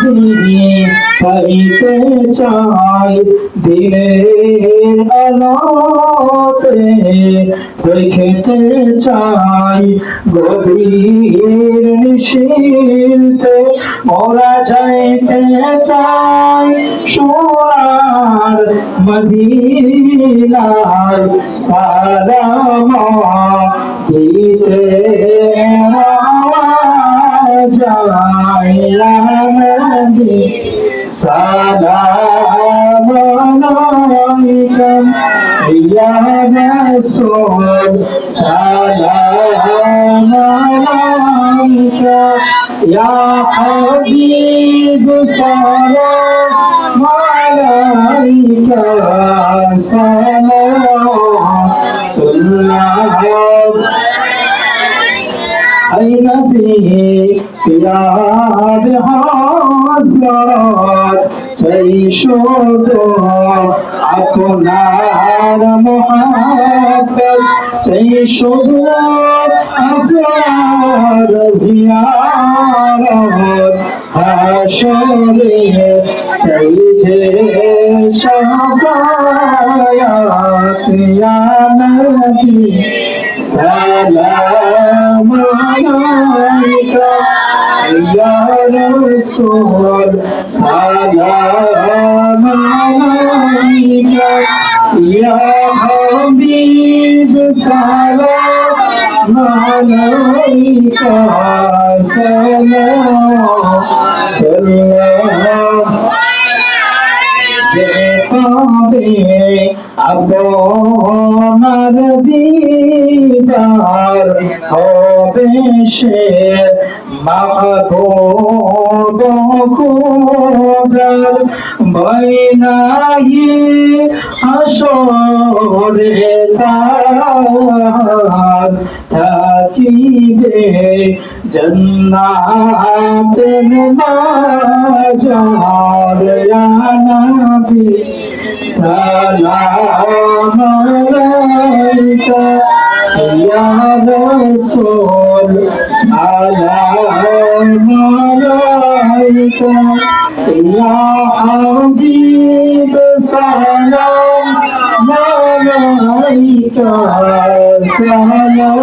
নবী পাইতে চাই দিলের আলোতে দেখিতে চাই গভীর নিশীথে মোরা যাইতে চাই সোনার মদিনায় সালাম দিতে যায় নবী সালাম আলাইকুম ইয়া রাসূল সালাম আলাইকা ইয়া হাবিব সালাম আলাইকা সালাতুল্লাহ আই নবী প্যার হাসরত চাই শুধু আপনার মোহাব্বত চাই শুধু আপনার জিয়ারত হাশরে চাই যে শাফায়াত ইয়া নবী সালাম আলাইকা ইয়া রাসূল সালাম আলাইকা ইয়া হাবিব সালাম আলাইকা সালাতুল্লাহ যে পাবে আপনার দিদার হবে সে মাহবুব খোদার বাইনাহি হাসরে তার থাকিবে জান্নাতের বাজার ইয়া নবী সালাম আলাইকা ইয়া রাসূল সালাম আলাইকা ইয়া হাবিব সালাম আলাইকা সালাতুল্লাহ